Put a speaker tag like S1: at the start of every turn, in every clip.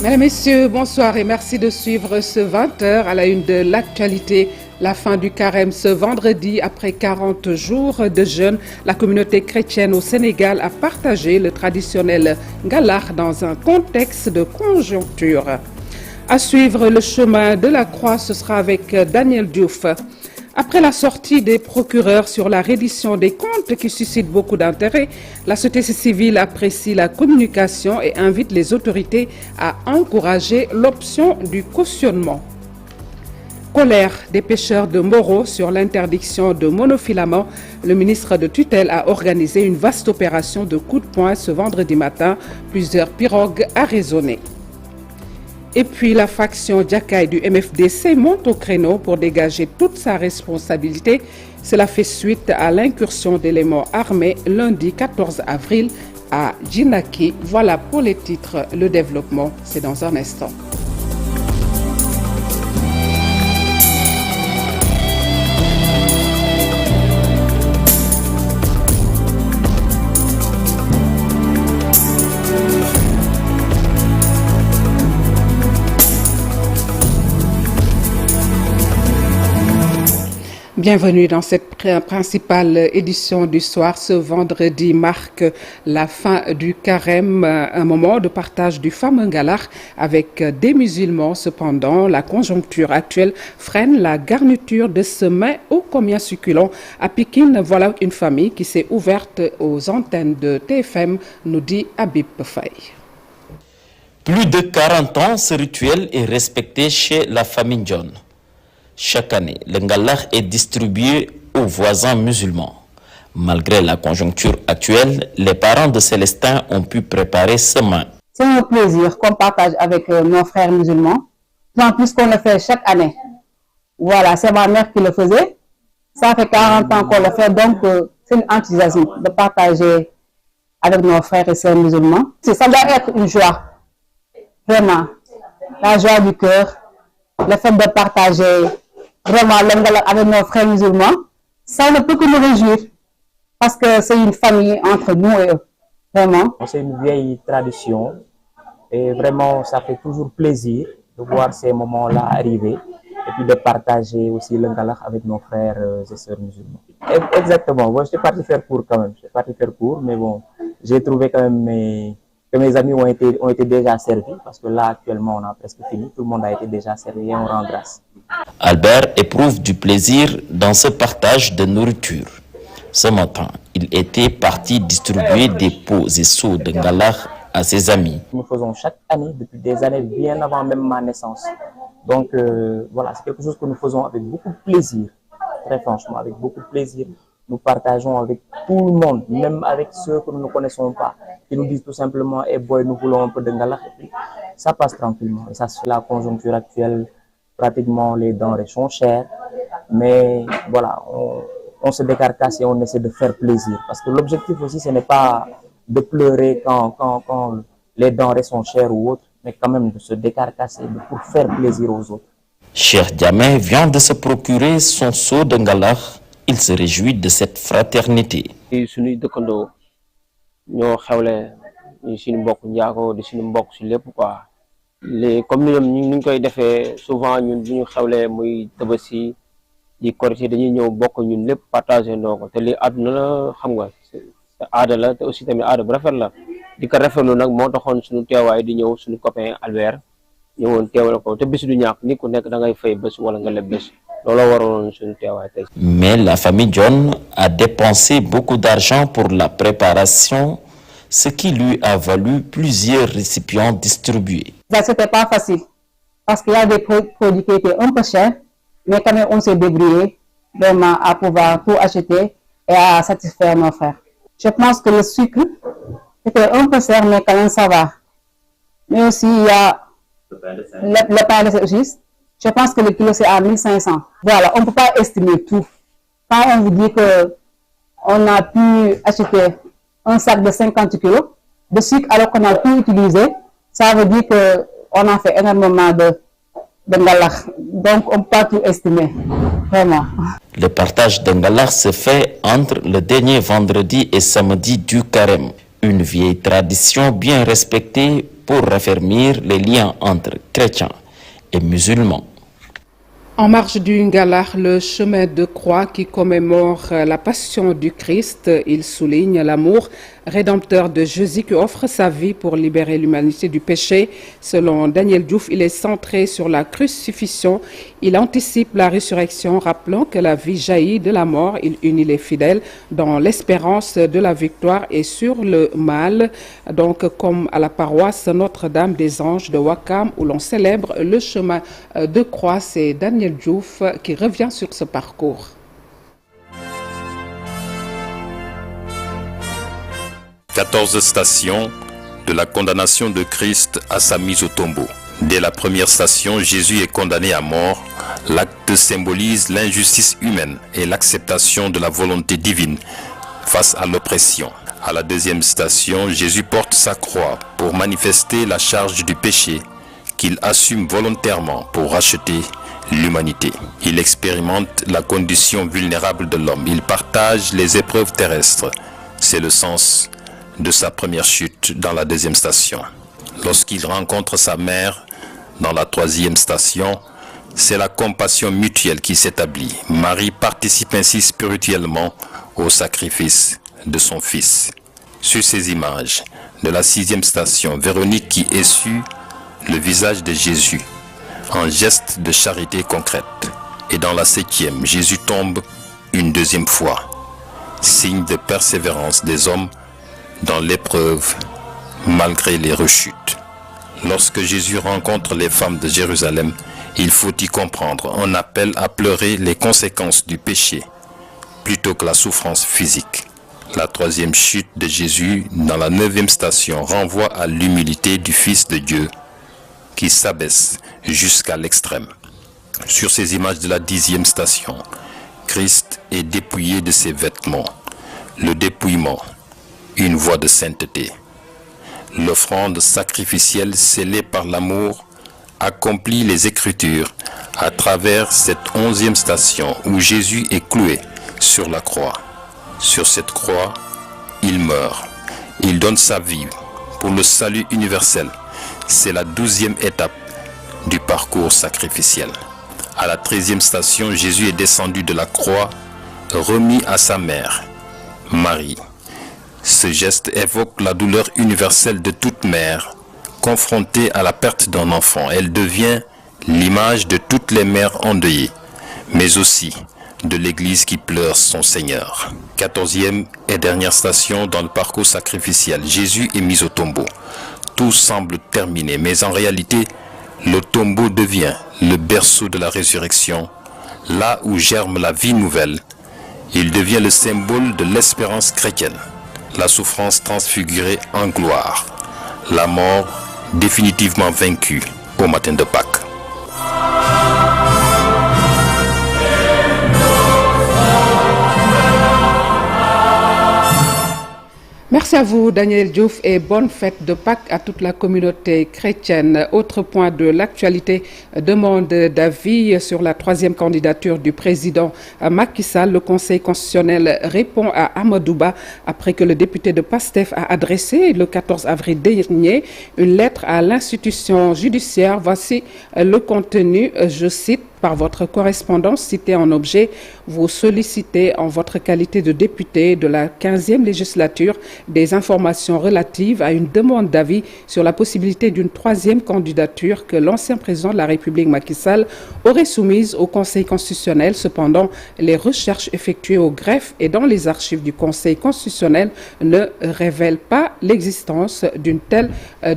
S1: Mesdames, Messieurs, bonsoir et merci de suivre ce 20h à la une de l'actualité. La fin du carême ce vendredi, après 40 jours de jeûne, la communauté chrétienne au Sénégal a partagé le traditionnel ngalar dans un contexte de conjoncture. À suivre le chemin de la croix, ce sera avec Daniel Diouf. Après la sortie des procureurs sur la reddition des comptes qui suscite beaucoup d'intérêt, la société civile apprécie la communication et invite les autorités à encourager l'option du cautionnement. Colère des pêcheurs de Moro sur l'interdiction de monofilament, le ministre de tutelle a organisé une vaste opération de coups de poing ce vendredi matin. Plusieurs pirogues arraisonnées. Et puis la faction Diakaï du MFDC monte au créneau pour dégager toute sa responsabilité. Cela fait suite à l'incursion d'éléments armés lundi 14 avril à Djinaki. Voilà pour les titres. Le développement, c'est dans un instant. Bienvenue dans cette principale édition du soir. Ce vendredi marque la fin du carême, un moment de partage du fameux ngalar avec des musulmans. Cependant, la conjoncture actuelle freine la garniture de ce mets ô combien succulent. À Pikine, voilà une famille qui s'est ouverte aux antennes de TFM, nous dit Habib Faye.
S2: Plus de 40 ans, ce rituel est respecté chez la famille John. Chaque année, le ngalar est distribué aux voisins musulmans. Malgré la conjoncture actuelle, les parents de Célestin ont pu préparer ce mets.
S3: C'est un plaisir qu'on partage avec nos frères musulmans, en plus qu'on le fait chaque année. Voilà, c'est ma mère qui le faisait. Ça fait 40 ans qu'on le fait, donc c'est un enthousiasme de partager avec nos frères et sœurs musulmans. Ça doit être une joie, vraiment, la joie du cœur, le fait de partager vraiment le ngalar avec nos frères musulmans. Ça ne peut que nous réjouir, parce que c'est une famille entre nous et eux, vraiment.
S4: C'est une vieille tradition et vraiment ça fait toujours plaisir de voir ces moments-là arriver et puis de partager aussi le ngalar avec nos frères et sœurs musulmans. Exactement, moi, j'étais parti faire court quand même, mais bon, j'ai trouvé quand même que mes amis ont été déjà servis, parce que là actuellement on a presque fini, tout le monde a été déjà servi et on rend grâce.
S2: Albert éprouve du plaisir dans ce partage de nourriture. Ce matin, il était parti distribuer des pots et seaux de ngalar à ses amis.
S4: Nous faisons chaque année depuis des années, bien avant même ma naissance. Donc voilà, c'est quelque chose que nous faisons avec beaucoup de plaisir, très franchement, avec beaucoup de plaisir. Nous partageons avec tout le monde, même avec ceux que nous ne connaissons pas, qui nous disent tout simplement « Eh boy, nous voulons un peu de ngalar ». Et puis ça passe tranquillement. Et ça, c'est la conjoncture actuelle. Pratiquement les denrées sont chères, mais voilà, on se décarcasse et on essaie de faire plaisir. Parce que l'objectif aussi, ce n'est pas de pleurer quand les denrées sont chères ou autres, mais quand même de se décarcasser pour faire plaisir aux autres.
S2: Cheikh Diamé vient de se procurer son seau de ngalar. Il se réjouit de cette fraternité.
S5: Comme nous koy défé souvent ñun buñu xewlé muy tabaski di korité dañuy ñëw bokk ñun lépp partager ndoko té li aduna la xam nga aada la té aussi tamit aada bu rafet la di ko rafetlu nak mo taxone suñu téway di ñëw suñu copain Albert ñëwon téwal ko té bis du ñak ni ku nekk da ngay fay bés wala nga leb bés lolo waroon suñu téway tay.
S2: Mais la famille John a dépensé beaucoup d'argent pour la préparation, ce qui lui a valu plusieurs récipients distribués.
S3: Ça, c'était pas facile, parce qu'il y a des produits qui étaient un peu chers, mais quand même on s'est débrouillé vraiment à pouvoir tout acheter et à satisfaire nos frères. Je pense que le sucre était un peu cher, mais quand même ça va. Mais aussi il y a le pain de service. Je pense que le kilo c'est à 1500. Voilà, on ne peut pas estimer tout. Quand on vous dit qu'on a pu acheter un sac de 50 kilos de sucre alors qu'on a tout utilisé, ça veut dire qu'on a fait énormément de ngalar. Donc, on ne peut pas tout estimer, vraiment.
S2: Le partage de ngalar se fait entre le dernier vendredi et samedi du carême. Une vieille tradition bien respectée pour raffermir les liens entre chrétiens et musulmans.
S1: En marge du Ngala, le chemin de croix qui commémore la passion du Christ, il souligne l'amour rédempteur de Jésus qui offre sa vie pour libérer l'humanité du péché. Selon Daniel Diouf, il est centré sur la crucifixion. Il anticipe la résurrection, rappelant que la vie jaillit de la mort. Il unit les fidèles dans l'espérance de la victoire et sur le mal. Donc, comme à la paroisse Notre-Dame des Anges de Ouakam, où l'on célèbre le chemin de croix, c'est Daniel Diouf qui revient sur ce parcours.
S6: « 14 stations de la condamnation de Christ à sa mise au tombeau. Dès la première station, Jésus est condamné à mort. L'acte symbolise l'injustice humaine et l'acceptation de la volonté divine face à l'oppression. À la deuxième station, Jésus porte sa croix pour manifester la charge du péché qu'il assume volontairement pour racheter l'humanité. Il expérimente la condition vulnérable de l'homme. Il partage les épreuves terrestres. C'est le sens de sa première chute dans la deuxième station. Lorsqu'il rencontre sa mère dans la troisième station, c'est la compassion mutuelle qui s'établit. Marie participe ainsi spirituellement au sacrifice de son fils. Sur ces images de la sixième station, Véronique qui essuie le visage de Jésus en geste de charité concrète. Et dans la septième, Jésus tombe une deuxième fois, signe de persévérance des hommes dans l'épreuve malgré les rechutes. Lorsque Jésus rencontre les femmes de Jérusalem, il faut y comprendre un appel à pleurer les conséquences du péché plutôt que la souffrance physique. La troisième chute de Jésus dans la neuvième station renvoie à l'humilité du Fils de Dieu qui s'abaisse jusqu'à l'extrême. Sur ces images de la dixième station, Christ est dépouillé de ses vêtements. Le dépouillement, une voie de sainteté. L'offrande sacrificielle scellée par l'amour accomplit les Écritures à travers cette 11e station où Jésus est cloué sur la croix. Sur cette croix, il meurt. Il donne sa vie pour le salut universel. C'est la 12e étape du parcours sacrificiel. À la 13e station, Jésus est descendu de la croix, remis à sa mère, Marie. Ce geste évoque la douleur universelle de toute mère confrontée à la perte d'un enfant. Elle devient l'image de toutes les mères endeuillées, mais aussi de l'Église qui pleure son Seigneur. 14e et dernière station dans le parcours sacrificiel, Jésus est mis au tombeau. Tout semble terminé, mais en réalité, le tombeau devient le berceau de la résurrection, là où germe la vie nouvelle. Il devient le symbole de l'espérance chrétienne. La souffrance transfigurée en gloire, la mort définitivement vaincue au matin de Pâques.
S1: Merci à vous, Daniel Diouf, et bonne fête de Pâques à toute la communauté chrétienne. Autre point de l'actualité, demande d'avis sur la troisième candidature du président Macky Sall. Le Conseil constitutionnel répond à Amadouba après que le député de PASTEF a adressé le 14 avril dernier une lettre à l'institution judiciaire. Voici le contenu, je cite. Par votre correspondance citée en objet, vous sollicitez en votre qualité de député de la 15e législature des informations relatives à une demande d'avis sur la possibilité d'une troisième candidature que l'ancien président de la République Macky Sall aurait soumise au Conseil constitutionnel. Cependant, les recherches effectuées au greffe et dans les archives du Conseil constitutionnel ne révèlent pas l'existence d'une telle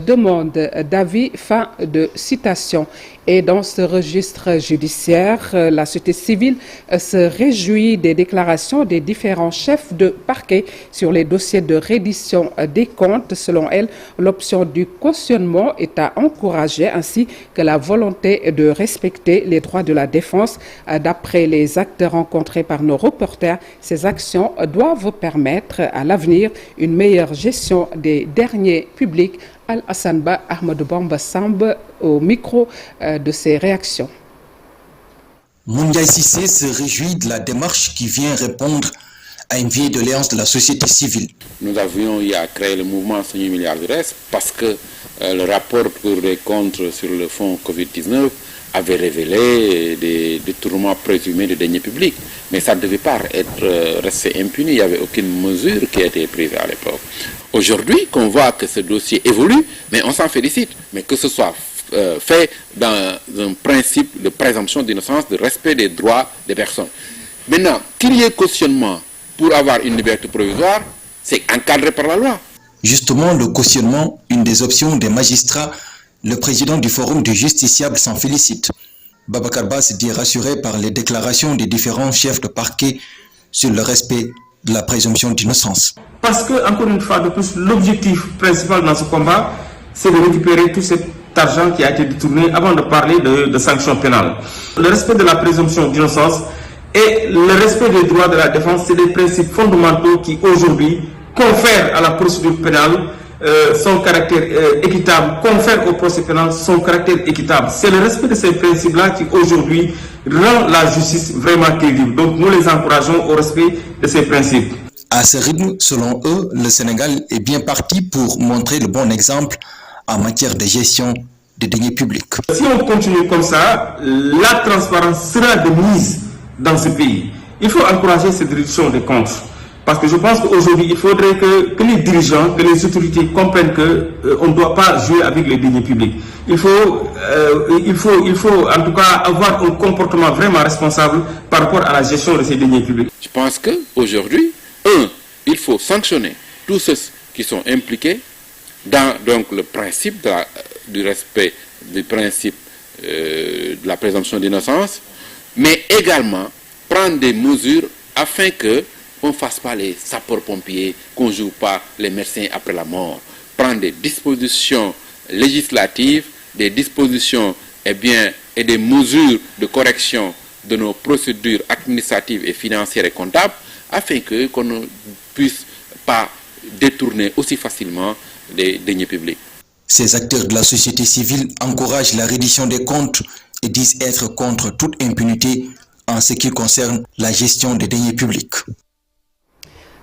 S1: demande d'avis. Fin de citation. Et dans ce registre judiciaire, la société civile se réjouit des déclarations des différents chefs de parquet sur les dossiers de reddition des comptes. Selon elle, l'option du cautionnement est à encourager ainsi que la volonté de respecter les droits de la défense. D'après les actes rencontrés par nos reporters, ces actions doivent permettre à l'avenir une meilleure gestion des deniers publics. Al-Hassanba Ahmadou Bamba Samb au micro de ses réactions.
S7: Moundiaï Sissé se réjouit de la démarche qui vient répondre à une vieille doléance de la société civile.
S8: Nous avions eu à créer le mouvement 5 milliards de reste parce que le rapport pour les comptes sur le fonds Covid-19 avait révélé des détournements présumés de deniers publics. Mais ça ne devait pas rester impuni. Il n'y avait aucune mesure qui a été prise à l'époque. Aujourd'hui, qu'on voit que ce dossier évolue, mais on s'en félicite. Mais que ce soit fait dans un principe de présomption d'innocence, de respect des droits des personnes. Maintenant, qu'il y ait cautionnement pour avoir une liberté provisoire, c'est encadré par la loi.
S7: Justement, le cautionnement, une des options des magistrats, le président du Forum des justiciables s'en félicite. Babacar Ba se dit rassuré par les déclarations des différents chefs de parquet sur le respect de la présomption d'innocence.
S9: Parce que, encore une fois de plus, l'objectif principal dans ce combat, c'est de récupérer tout cet argent qui a été détourné avant de parler de sanctions pénales. Le respect de la présomption d'innocence et le respect des droits de la défense, c'est des principes fondamentaux qui aujourd'hui confèrent à la procédure pénale son caractère équitable, confère au procès pénal son caractère équitable. C'est le respect de ces principes-là qui aujourd'hui rend la justice vraiment crédible. Donc nous les encourageons au respect de ces principes.
S7: À ce rythme, selon eux, le Sénégal est bien parti pour montrer le bon exemple en matière de gestion des deniers publics.
S9: Si on continue comme ça, la transparence sera de mise dans ce pays. Il faut encourager cette réduction des comptes. Parce que je pense qu'aujourd'hui, il faudrait que les dirigeants, que les autorités comprennent qu'on ne doit pas jouer avec les deniers publics. Il faut en tout cas avoir un comportement vraiment responsable par rapport à la gestion de ces deniers publics.
S8: Je pense qu'aujourd'hui, il faut sanctionner tous ceux qui sont impliqués dans donc, le principe du respect du principe de la présomption d'innocence, mais également prendre des mesures afin qu'on ne fasse pas les sapeurs-pompiers, qu'on ne joue pas les médecins après la mort. Prendre des dispositions législatives, des dispositions et des mesures de correction de nos procédures administratives et financières et comptables afin qu'on ne puisse pas détourner aussi facilement les deniers publics.
S7: Ces acteurs de la société civile encouragent la reddition des comptes et disent être contre toute impunité en ce qui concerne la gestion des deniers publics.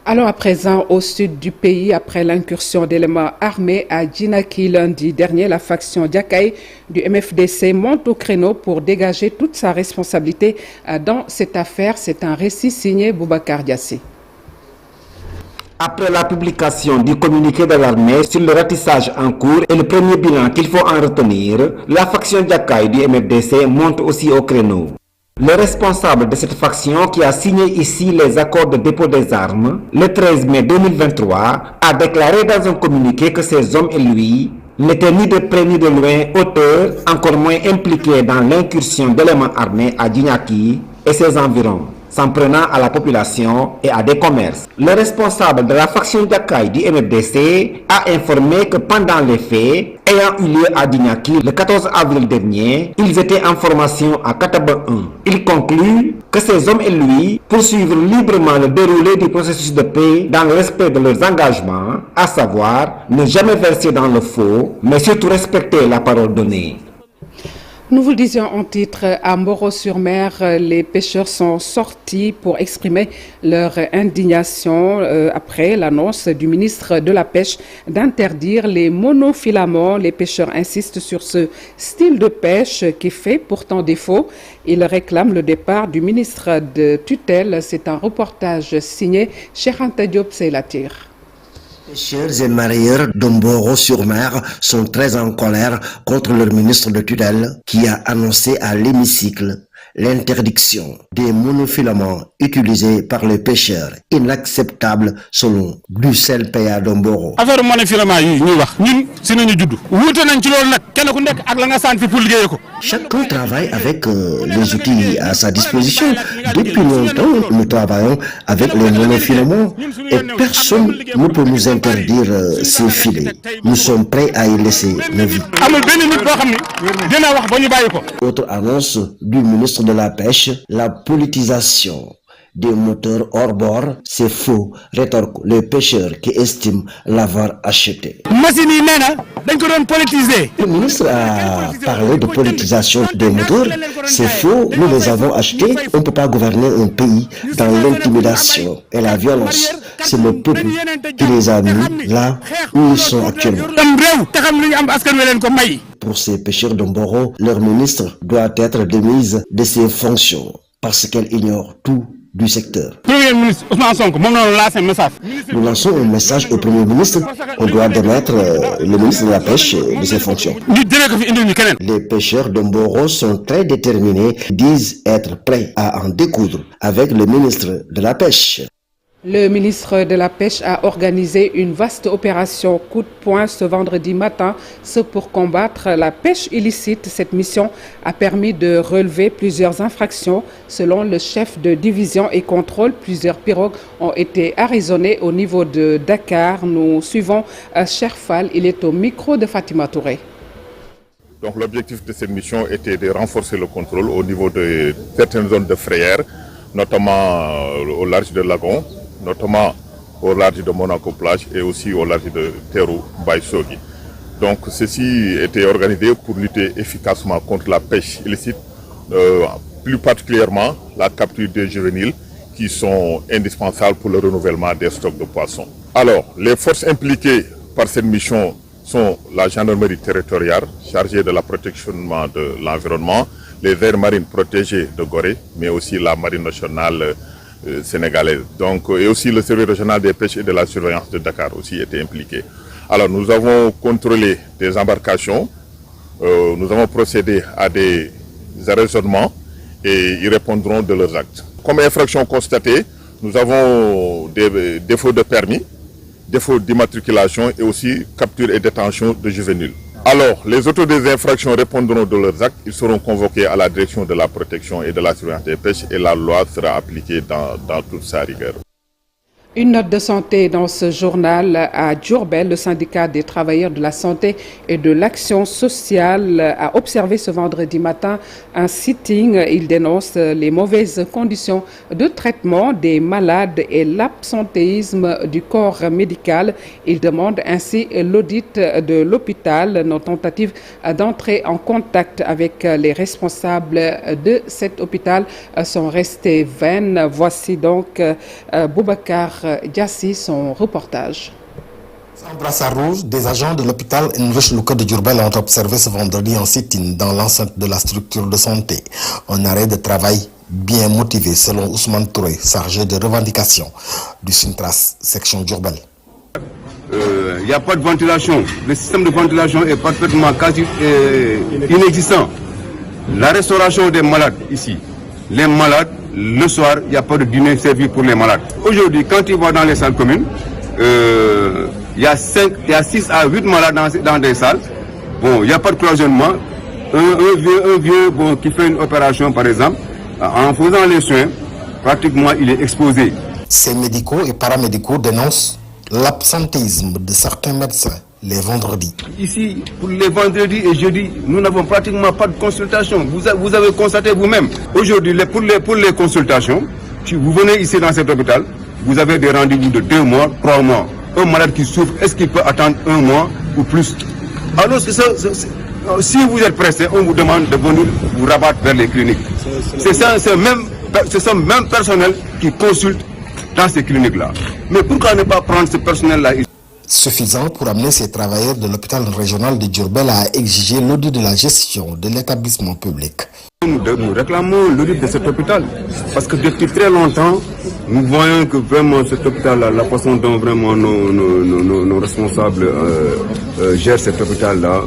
S1: Alors à présent, au sud du pays, après l'incursion d'éléments armés à Djinaki lundi dernier, la faction Diakaye du MFDC monte au créneau pour dégager toute sa responsabilité dans cette affaire. C'est un récit signé Boubacar Diassi.
S10: Après la publication du communiqué de l'armée sur le ratissage en cours et le premier bilan qu'il faut en retenir, la faction Diakaye du MFDC monte aussi au créneau. Le responsable de cette faction qui a signé ici les accords de dépôt des armes le 13 mai 2023 a déclaré dans un communiqué que ces hommes et lui n'étaient ni de près ni de loin auteurs, encore moins impliqués dans l'incursion d'éléments armés à Djinaki et ses environs, s'en prenant à la population et à des commerces. Le responsable de la faction Diakaye du MFDC a informé que pendant les faits ayant eu lieu à Djinaki le 14 avril dernier, ils étaient en formation à Kataba 1. Il conclut que ces hommes et lui poursuivent librement le déroulé du processus de paix dans le respect de leurs engagements, à savoir ne jamais verser dans le faux, mais surtout respecter la parole donnée.
S1: Nous vous le disions en titre, à Moreau-sur-Mer, les pêcheurs sont sortis pour exprimer leur indignation après l'annonce du ministre de la Pêche d'interdire les monofilaments. Les pêcheurs insistent sur ce style de pêche qui fait pourtant défaut. Ils réclament le départ du ministre de tutelle. C'est un reportage signé Cheikh Anta Diop Seylatir.
S11: Pêcheurs et mareyeurs d'Omboro-sur-Mer sont très en colère contre leur ministre de tutelle qui a annoncé à l'hémicycle l'interdiction des monofilaments utilisés par les pêcheurs, inacceptable selon Bruxelles PA d'Omboro.
S12: affaire monofilament yi ñuy wax ñun si nañu judd wuute nañ ci loolu nag kenn ku nekk ak la nga sant fi pour liggéey ko.
S11: Chacun travaille avec les outils à sa disposition. Depuis longtemps, nous travaillons avec les monofilaments et personne ne peut nous interdire ces filets. Nous sommes prêts à y laisser nos vies. Autre annonce du ministre de la Pêche, la politisation des moteurs hors bord. C'est faux, rétorque le pêcheur qui estime l'avoir acheté. Le ministre a parlé de politisation des moteurs. C'est faux, nous les avons achetés. On ne peut pas gouverner un pays dans l'intimidation et la violence. C'est le peuple qui les a mis là où ils sont actuellement. Pour ces pêcheurs d'Omboro, leur ministre doit être démise de ses fonctions parce qu'elle ignore tout du secteur. Nous lançons un message au Premier ministre. On doit démettre le ministre de la Pêche de ses fonctions. Les pêcheurs d'Omboro sont très déterminés, disent être prêts à en découdre avec le ministre de la Pêche.
S1: Le ministre de la Pêche a organisé une vaste opération coup de poing ce vendredi matin, ce pour combattre la pêche illicite. Cette mission a permis de relever plusieurs infractions. Selon le chef de division et contrôle, plusieurs pirogues ont été arraisonnées au niveau de Dakar. Nous suivons Cherfal, il est au micro de Fatima Touré.
S13: Donc l'objectif de cette mission était de renforcer le contrôle au niveau de certaines zones de frayère, notamment au large de Lagon, notamment au large de Monaco Plage et aussi au large de Terou Baïsogi. Donc ceci était organisé pour lutter efficacement contre la pêche illicite, plus particulièrement la capture des juvéniles qui sont indispensables pour le renouvellement des stocks de poissons. Alors, les forces impliquées par cette mission sont la gendarmerie territoriale chargée de la protection de l'environnement, les aires marines protégées de Gorée, mais aussi la marine nationale sénégalaise. Donc, et aussi le service régional des pêches et de la surveillance de Dakar aussi était impliqué. Alors nous avons contrôlé des embarcations, nous avons procédé à des arraisonnements et ils répondront de leurs actes. Comme infraction constatée, nous avons des défauts de permis, défauts d'immatriculation et aussi capture et détention de juvéniles. Alors, les auteurs des infractions répondront de leurs actes. Ils seront convoqués à la direction de la protection et de la surveillance des pêches et la loi sera appliquée dans toute sa rigueur.
S1: Une note de santé dans ce journal à Diourbel. Le syndicat des travailleurs de la santé et de l'action sociale a observé ce vendredi matin un sitting. Il dénonce les mauvaises conditions de traitement des malades et l'absentéisme du corps médical. Il demande ainsi l'audit de l'hôpital. Nos tentatives d'entrer en contact avec les responsables de cet hôpital sont restées vaines. Voici donc Boubacar Diassi, son reportage.
S14: En brassard rouge, des agents de l'hôpital Enrich Lucas de Diourbel ont observé ce vendredi un sit-in dans l'enceinte de la structure de santé. Un arrêt de travail bien motivé selon Ousmane Touré, chargé de revendication du Sintras, section Diourbel.
S15: Il n'y a pas de ventilation. Le système de ventilation est parfaitement quasi inexistant. La restauration des malades ici, les malades, le soir, il n'y a pas de dîner servi pour les malades. Aujourd'hui, quand tu vas dans les salles communes, il y a 6 à 8 malades dans des salles. Bon, il n'y a pas de cloisonnement. Un vieux qui fait une opération, par exemple, en faisant les soins, pratiquement, il est exposé.
S14: Ces médicaux et paramédicaux dénoncent l'absentéisme de certains médecins les vendredis.
S15: Ici, pour les vendredis et jeudis, nous n'avons pratiquement pas de consultation. Vous avez constaté vous-même. Aujourd'hui, pour les consultations, vous venez ici dans cet hôpital, vous avez des rendez-vous de 2 mois, 3 mois. Un malade qui souffre, est-ce qu'il peut attendre 1 mois ou plus? Alors, si vous êtes pressé, on vous demande de venir vous rabattre vers les cliniques. C'est ce même personnel qui consulte dans ces cliniques-là. Mais pourquoi ne pas prendre ce personnel-là ici?
S14: Suffisant pour amener ces travailleurs de l'hôpital régional de Diourbel à exiger l'audit de la gestion de l'établissement public.
S15: Nous réclamons l'audit de cet hôpital parce que depuis très longtemps, nous voyons que vraiment cet hôpital-là, la façon dont vraiment nos responsables gèrent cet hôpital-là,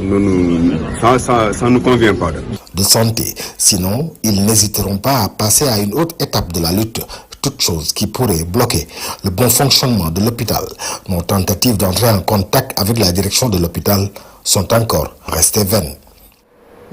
S15: ça ne nous convient pas.
S14: De santé, sinon, ils n'hésiteront pas à passer à une autre étape de la lutte. Toute chose qui pourrait bloquer le bon fonctionnement de l'hôpital. Nos tentatives d'entrer en contact avec la direction de l'hôpital sont encore restées vaines.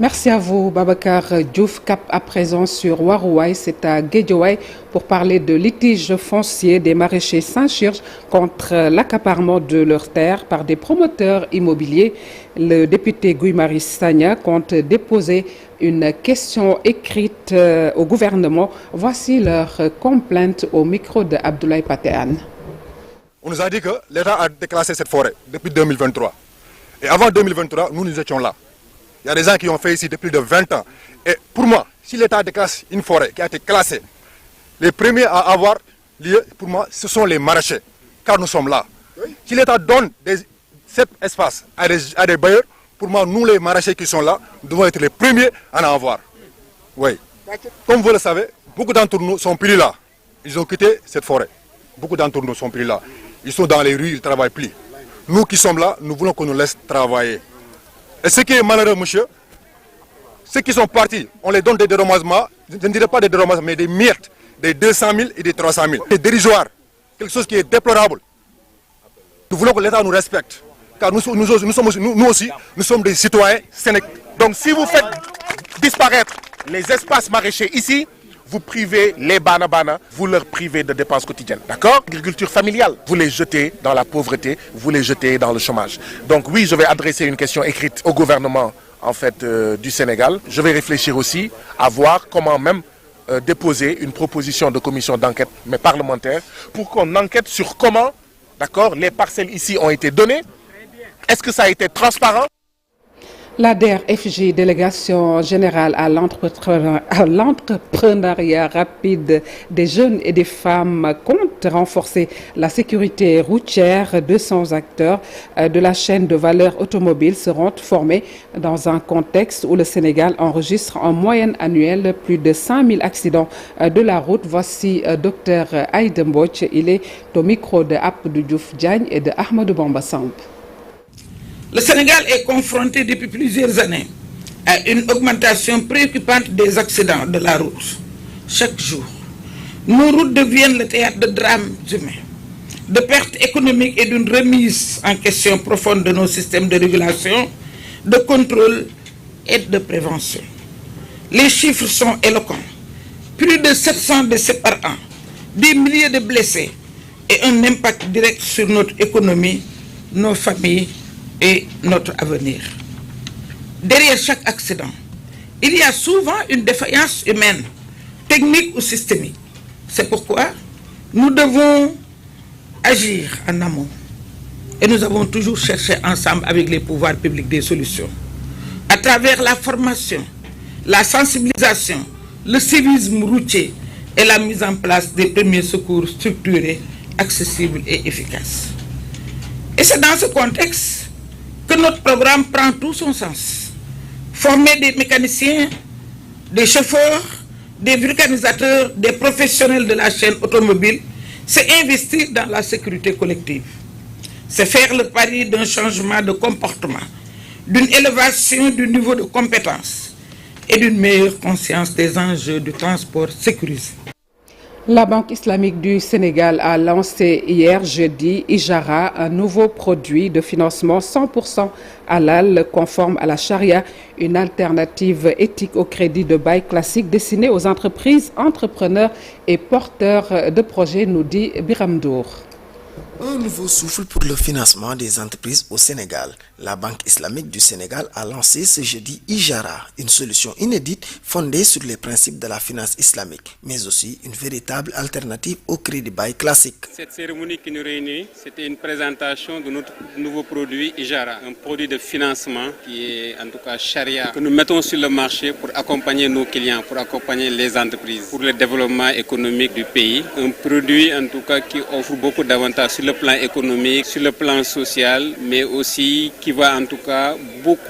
S1: Merci à vous, Babacar Diouf. Cap à présent sur Warouaï, c'est à Guédiawaye pour parler de litige foncier des maraîchers s'insurgent contre l'accaparement de leurs terres par des promoteurs immobiliers. Le député Guy Marius Sagna compte déposer une question écrite au gouvernement. Voici leur complainte au micro de Abdoulaye Patéane.
S16: On nous a dit que l'État a déclassé cette forêt depuis 2023. Et avant 2023, nous étions là. Il y a des gens qui ont fait ici depuis plus de 20 ans. Et pour moi, si l'État déclasse une forêt qui a été classée, les premiers à avoir lieu, pour moi, ce sont les maraîchers, car nous sommes là. Si l'État donne cet espace à des bailleurs, pour moi, nous les maraîchers qui sont là, nous devons être les premiers à en avoir. Oui. Comme vous le savez, beaucoup d'entre nous sont plus là. Ils ont quitté cette forêt. Beaucoup d'entre nous sont plus là. Ils sont dans les rues, ils ne travaillent plus. Nous qui sommes là, nous voulons qu'on nous laisse travailler. Et ce qui est malheureux, monsieur, ceux qui sont partis, on les donne des dédommagements, je ne dirais pas des dédommagements, mais des miettes, des 200 000 et des 300 000. C'est dérisoire, quelque chose qui est déplorable. Nous voulons que l'État nous respecte, car nous aussi, nous sommes des citoyens sénégalais.
S17: Donc si vous faites disparaître les espaces maraîchers ici, vous privez les banabana, vous leur privez de dépenses quotidiennes, d'accord? Agriculture familiale, vous les jetez dans la pauvreté, vous les jetez dans le chômage. Donc oui, je vais adresser une question écrite au gouvernement en fait du Sénégal. Je vais réfléchir aussi à voir comment même déposer une proposition de commission d'enquête, mais parlementaire, pour qu'on enquête sur comment, d'accord, les parcelles ici ont été données. Est-ce que ça a été transparent?
S1: La DRFJ, délégation générale à l'entrepreneuriat rapide des jeunes et des femmes, compte renforcer la sécurité routière. 200 acteurs de la chaîne de valeur automobile seront formés dans un contexte où le Sénégal enregistre en moyenne annuelle plus de 5000 accidents de la route. Voici Dr Aïda Mbodj. Il est au micro de Abdou Diouf Diagne et de Ahmadou Bamba Samb.
S18: Le Sénégal est confronté depuis plusieurs années à une augmentation préoccupante des accidents de la route. Chaque jour, nos routes deviennent le théâtre de drames humains, de pertes économiques et d'une remise en question profonde de nos systèmes de régulation, de contrôle et de prévention. Les chiffres sont éloquents. Plus de 700 décès par an, des milliers de blessés et un impact direct sur notre économie, nos familles et notre avenir. Derrière chaque accident, il y a souvent une défaillance humaine, technique ou systémique. C'est pourquoi nous devons agir en amont. Et nous avons toujours cherché ensemble avec les pouvoirs publics des solutions. À travers la formation, la sensibilisation, le civisme routier et la mise en place des premiers secours structurés, accessibles et efficaces. Et c'est dans ce contexte que notre programme prend tout son sens. Former des mécaniciens, des chauffeurs, des vulcanisateurs, des professionnels de la chaîne automobile, c'est investir dans la sécurité collective. C'est faire le pari d'un changement de comportement, d'une élévation du niveau de compétence et d'une meilleure conscience des enjeux du transport sécurisé.
S1: La Banque islamique du Sénégal a lancé hier jeudi Ijara, un nouveau produit de financement 100% halal conforme à la charia, une alternative éthique au crédit de bail classique destiné aux entreprises, entrepreneurs et porteurs de projets, nous dit Biram Dour.
S19: Un nouveau souffle pour le financement des entreprises au Sénégal. La Banque islamique du Sénégal a lancé ce jeudi Ijara, une solution inédite fondée sur les principes de la finance islamique, mais aussi une véritable alternative au crédit bail classique.
S20: Cette cérémonie qui nous réunit, c'était une présentation de notre nouveau produit Ijara, un produit de financement qui est en tout cas charia, que nous mettons sur le marché pour accompagner nos clients, pour accompagner les entreprises, pour le développement économique du pays. Un produit en tout cas qui offre beaucoup d'avantages sur le plan économique, sur le plan social, mais aussi qui va en tout cas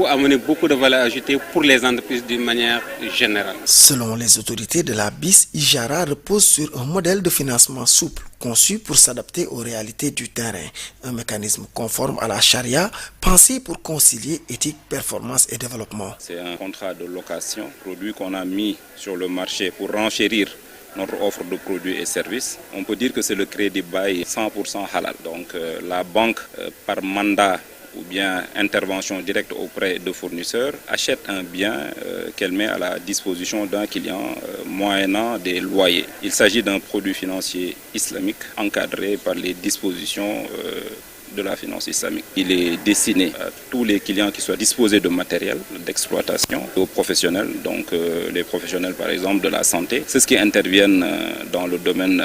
S20: amener beaucoup de valeur ajoutée pour les entreprises d'une manière générale.
S19: Selon les autorités de la BIS, Ijara repose sur un modèle de financement souple, conçu pour s'adapter aux réalités du terrain. Un mécanisme conforme à la charia, pensé pour concilier éthique, performance et développement.
S21: C'est un contrat de location, produit qu'on a mis sur le marché pour renchérir notre offre de produits et services. On peut dire que c'est le crédit bail 100% halal. Donc la banque, par mandat ou bien intervention directe auprès de fournisseurs achète un bien qu'elle met à la disposition d'un client moyennant des loyers. Il s'agit d'un produit financier islamique encadré par les dispositions de la finance islamique. Il est destiné à tous les clients qui soient disposés de matériel d'exploitation, aux professionnels, donc les professionnels par exemple de la santé. C'est ce qui interviennent dans le domaine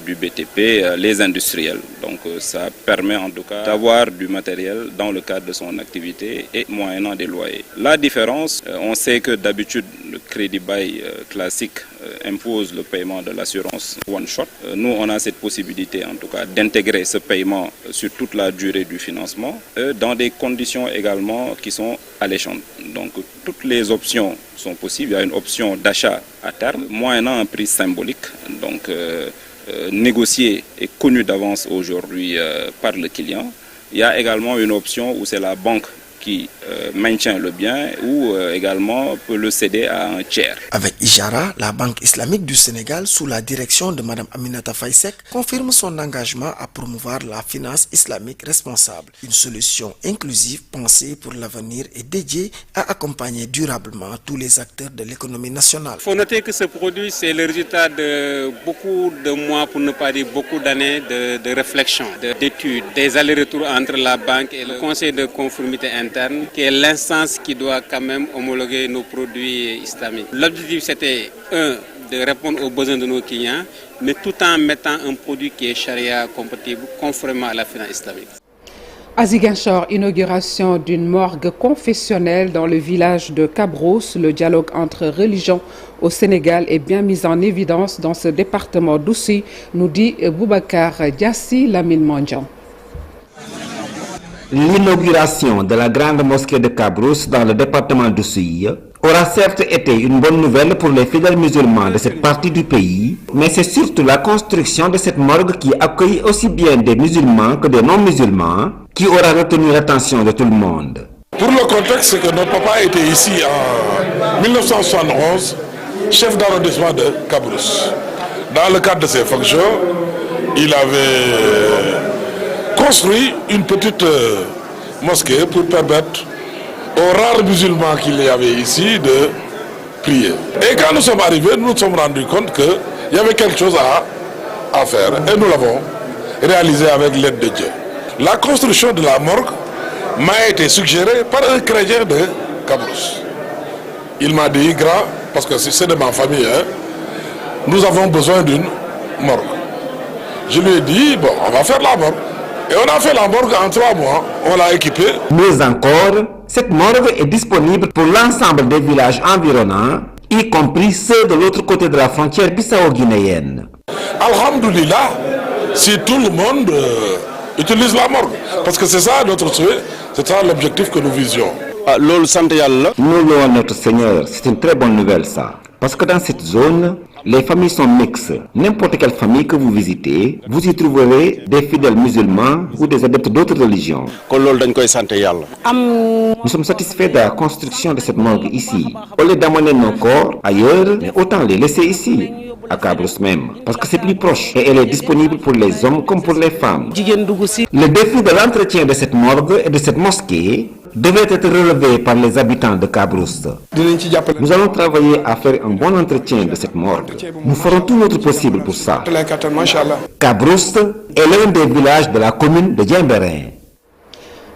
S21: du BTP, les industriels. Donc ça permet en tout cas d'avoir du matériel dans le cadre de son activité et moyennant des loyers. La différence, on sait que d'habitude le crédit bail classique impose le paiement de l'assurance one shot. Nous, on a cette possibilité en tout cas d'intégrer ce paiement sur toute la durée du financement dans des conditions également qui sont alléchantes. Donc toutes les options sont possibles. Il y a une option d'achat à terme, moyennant un prix symbolique, donc négocié et connu d'avance aujourd'hui par le client. Il y a également une option où c'est la banque qui maintient le bien ou également peut le céder à un tiers.
S19: Avec Ijara, la Banque islamique du Sénégal, sous la direction de Mme Aminata Faïsek, confirme son engagement à promouvoir la finance islamique responsable. Une solution inclusive pensée pour l'avenir et dédiée à accompagner durablement tous les acteurs de l'économie nationale.
S20: Il faut noter que ce produit, c'est le résultat de beaucoup de mois, pour ne pas dire beaucoup d'années de réflexion, d'études, des allers-retours entre la banque et le conseil de conformité interne, qui est l'instance qui doit quand même homologuer nos produits islamiques. L'objectif, c'était de répondre aux besoins de nos clients, mais tout en mettant un produit qui est charia compatible, conformément à la finance islamique.
S1: À Ziguinchor, inauguration d'une morgue confessionnelle dans le village de Cabrousse. Le dialogue entre religions au Sénégal est bien mis en évidence dans ce département d'Oussy, nous dit Boubacar Diassi Lamine Mondjan.
S10: L'inauguration de la grande mosquée de Cabrousse dans le département d'Oussy aura certes été une bonne nouvelle pour les fidèles musulmans de cette partie du pays, mais c'est surtout la construction de cette morgue qui accueille aussi bien des musulmans que des non-musulmans qui aura retenu l'attention de tout le monde.
S4: Pour le contexte, c'est que notre papa était ici en 1971, chef d'arrondissement de Cabrousse. Dans le cadre de ses fonctions, il avait construit une petite mosquée pour permettre aux rares musulmans qu'il y avait ici de prier. Et quand nous sommes arrivés, nous nous sommes rendus compte qu'il y avait quelque chose à faire et nous l'avons réalisé avec l'aide de Dieu. La construction de la morgue m'a été suggérée par un chrétien de Cabrousse. Il m'a dit, grand, parce que c'est de ma famille, hein, nous avons besoin d'une morgue. Je lui ai dit, bon, on va faire la morgue. Et on a fait la morgue en 3 mois, on l'a équipée.
S10: Mieux encore, cette morgue est disponible pour l'ensemble des villages environnants, y compris ceux de l'autre côté de la frontière bissau-guinéenne.
S4: Alhamdoulilah, si tout le monde utilise la morgue, parce que c'est ça notre souhait, c'est ça l'objectif que nous visions.
S10: Nous louons notre Seigneur, c'est une très bonne nouvelle ça. Parce que dans cette zone, les familles sont mixtes. N'importe quelle famille que vous visitez, vous y trouverez des fidèles musulmans ou des adeptes d'autres religions. Nous sommes satisfaits de la construction de cette morgue ici. Au lieu d'amener nos corps ailleurs, mais autant les laisser ici, à Cabrousse même, parce que c'est plus proche et elle est disponible pour les hommes comme pour les femmes. Le défi de l'entretien de cette morgue et de cette mosquée devait être relevé par les habitants de Cabrousse. Nous allons travailler à faire un bon entretien de cette morgue. Nous ferons tout notre possible pour ça. Cabrousse est l'un des villages de la commune de Diembéring.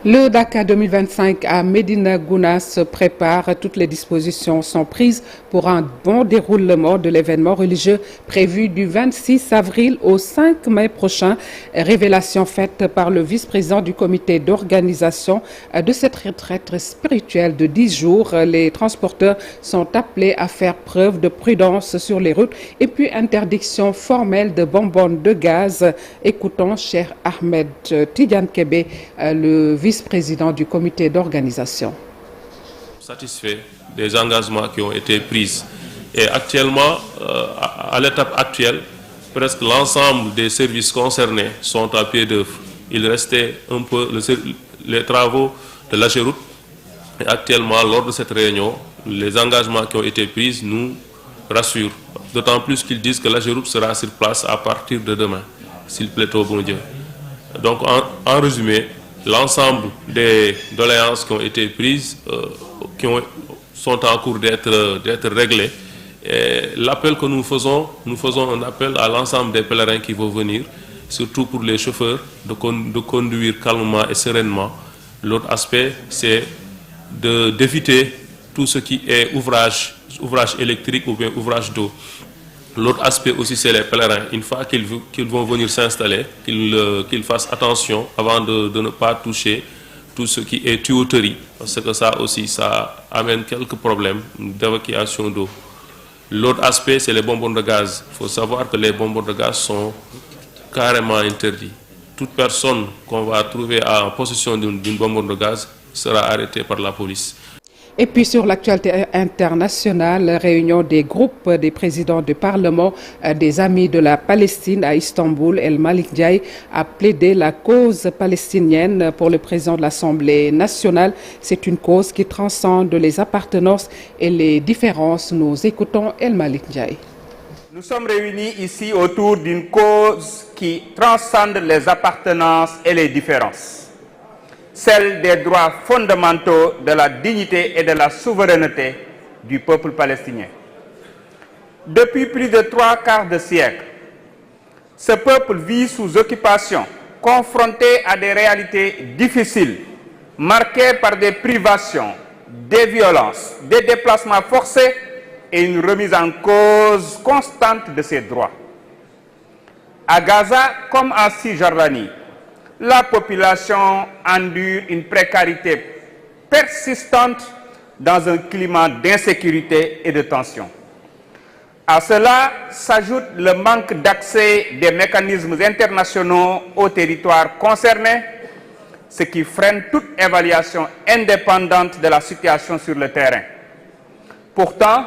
S1: Le Dakar 2025 à Médina Gounass se prépare. Toutes les dispositions sont prises pour un bon déroulement de l'événement religieux prévu du 26 avril au 5 mai prochain. Révélation faite par le vice-président du comité d'organisation de cette retraite spirituelle de 10 jours. Les transporteurs sont appelés à faire preuve de prudence sur les routes et puis interdiction formelle de bonbonnes de gaz. Écoutons Cheikh Ahmed Tidiane Kébé, le vice-président du comité d'organisation.
S22: Satisfait des engagements qui ont été pris. Et actuellement, à l'étape actuelle, presque l'ensemble des services concernés sont à pied d'œuvre. Il restait un peu les travaux de l'AGEROUTE. Et actuellement, lors de cette réunion, les engagements qui ont été pris nous rassurent. D'autant plus qu'ils disent que l'AGEROUTE sera sur place à partir de demain, s'il plaît au bon Dieu. Donc, en résumé, l'ensemble des doléances qui ont été prises, sont en cours d'être réglées. L'appel que nous faisons un appel à l'ensemble des pèlerins qui vont venir, surtout pour les chauffeurs, de conduire calmement et sereinement. L'autre aspect, c'est d'éviter tout ce qui est ouvrage électrique ou bien ouvrage d'eau. L'autre aspect aussi, c'est les pèlerins. Une fois qu'ils vont venir s'installer, qu'ils fassent attention avant de ne pas toucher tout ce qui est tuyauterie, parce que ça aussi, ça amène quelques problèmes d'évacuation d'eau. L'autre aspect, c'est les bonbons de gaz. Il faut savoir que les bonbons de gaz sont carrément interdits. Toute personne qu'on va trouver en possession d'une bonbonne de gaz sera arrêtée par la police.
S1: Et puis sur l'actualité internationale, réunion des groupes des présidents du Parlement des Amis de la Palestine à Istanbul, El Malik Ndiaye a plaidé la cause palestinienne pour le président de l'Assemblée nationale. C'est une cause qui transcende les appartenances et les différences. Nous écoutons El Malik Ndiaye.
S3: Nous sommes réunis ici autour d'une cause qui transcende les appartenances et les différences. Celle des droits fondamentaux, de la dignité et de la souveraineté du peuple palestinien. Depuis plus de 3/4 de siècle, ce peuple vit sous occupation, confronté à des réalités difficiles, marquées par des privations, des violences, des déplacements forcés et une remise en cause constante de ses droits. À Gaza comme en Cisjordanie, la population endure une précarité persistante dans un climat d'insécurité et de tension. À cela s'ajoute le manque d'accès des mécanismes internationaux aux territoires concernés, ce qui freine toute évaluation indépendante de la situation sur le terrain. Pourtant,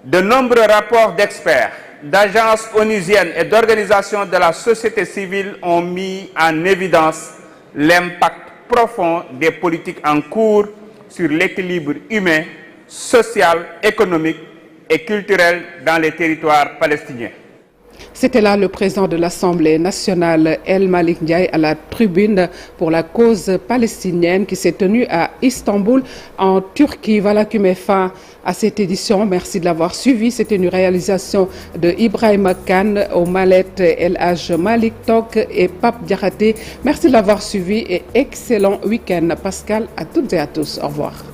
S3: de nombreux rapports d'experts, d'agences onusiennes et d'organisations de la société civile ont mis en évidence l'impact profond des politiques en cours sur l'équilibre humain, social, économique et culturel dans les territoires palestiniens.
S1: C'était là le président de l'Assemblée nationale, El Malik Ndiaye, à la tribune pour la cause palestinienne qui s'est tenue à Istanbul, en Turquie. Voilà qui met fin à cette édition. Merci de l'avoir suivi. C'était une réalisation de Ibrahim Khan, aux mallettes El Haj Malik Tok et Pape Diakhaté. Merci de l'avoir suivi et excellent week-end. Pascal, à toutes et à tous. Au revoir.